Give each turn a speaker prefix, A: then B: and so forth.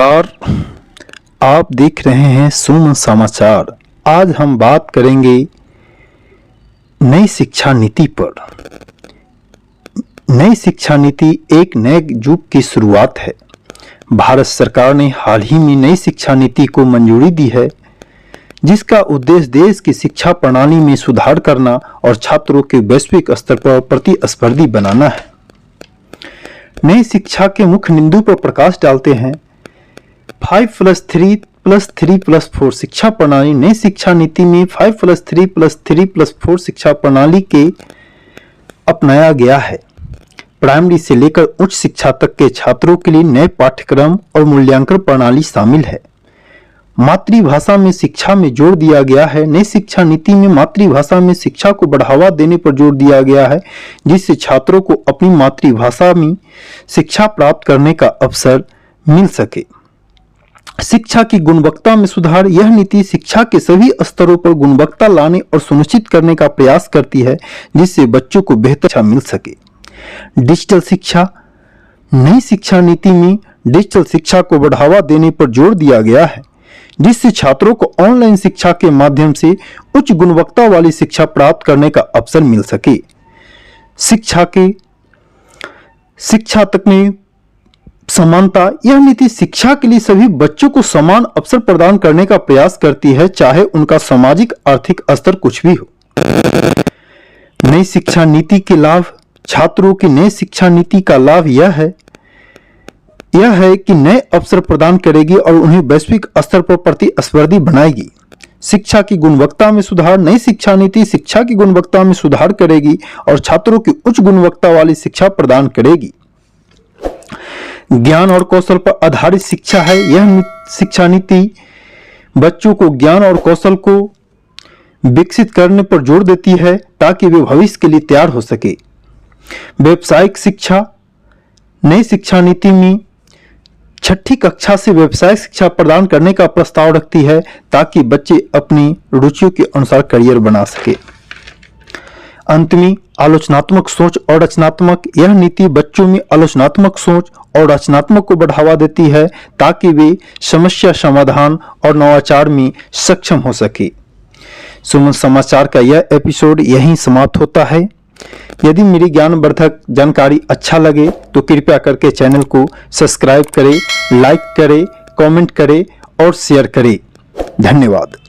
A: और आप देख रहे हैं सुमन समाचार। आज हम बात करेंगे नई शिक्षा नीति पर। नई शिक्षा नीति एक नए युग की शुरुआत है। भारत सरकार ने हाल ही में नई शिक्षा नीति को मंजूरी दी है, जिसका उद्देश्य देश की शिक्षा प्रणाली में सुधार करना और छात्रों के वैश्विक स्तर पर प्रतिस्पर्धी बनाना है। नई शिक्षा के मुख्य बिंदु पर प्रकाश डालते हैं। 5+3+3+4 शिक्षा प्रणाली। नई शिक्षा नीति में 5+3+3+4 शिक्षा प्रणाली के अपनाया गया है। प्राइमरी से लेकर उच्च शिक्षा तक के छात्रों के लिए नए पाठ्यक्रम और मूल्यांकन प्रणाली शामिल है। मातृभाषा में शिक्षा में जोर दिया गया है। नई शिक्षा नीति में मातृभाषा में शिक्षा को बढ़ावा देने पर जोर दिया गया है, जिससे छात्रों को अपनी मातृभाषा में शिक्षा प्राप्त करने का अवसर मिल सके। शिक्षा की गुणवत्ता में सुधार। यह नीति शिक्षा के सभी स्तरों पर गुणवत्ता लाने और सुनिश्चित करने का प्रयास करती है, जिससे बच्चों को बेहतर शिक्षा मिल सके। डिजिटल शिक्षा। नई शिक्षा नीति में डिजिटल शिक्षा को बढ़ावा देने पर जोर दिया गया है, जिससे छात्रों को ऑनलाइन शिक्षा के माध्यम से उच्च गुणवत्ता वाली शिक्षा प्राप्त करने का अवसर मिल सके। शिक्षा तक में समानता। यह नीति शिक्षा के लिए सभी बच्चों को समान अवसर प्रदान करने का प्रयास करती है, चाहे उनका सामाजिक आर्थिक स्तर कुछ भी हो। नई शिक्षा नीति के लाभ। छात्रों की नई शिक्षा नीति का लाभ यह है कि नए अवसर प्रदान करेगी और उन्हें वैश्विक स्तर पर प्रतिस्पर्धी बनाएगी। शिक्षा की गुणवत्ता में सुधार। नई शिक्षा नीति शिक्षा की गुणवत्ता में सुधार करेगी और छात्रों की उच्च गुणवत्ता वाली शिक्षा प्रदान करेगी। ज्ञान और कौशल पर आधारित शिक्षा है। यह शिक्षा नीति बच्चों को ज्ञान और कौशल को विकसित करने पर जोर देती है, ताकि वे भविष्य के लिए तैयार हो सके। व्यावसायिक शिक्षा। नई शिक्षा नीति में 6ठी कक्षा से व्यावसायिक शिक्षा प्रदान करने का प्रस्ताव रखती है, ताकि बच्चे अपनी रुचियों के अनुसार करियर बना सके। अंत में आलोचनात्मक सोच और रचनात्मक। यह नीति बच्चों में आलोचनात्मक सोच और रचनात्मक को बढ़ावा देती है, ताकि वे समस्या समाधान और नवाचार में सक्षम हो सके। सुमन समाचार का यह एपिसोड यहीं समाप्त होता है। यदि मेरी ज्ञानवर्धक जानकारी अच्छा लगे तो कृपया करके चैनल को सब्सक्राइब करें, लाइक करें, कमेंट करें और शेयर करें। धन्यवाद।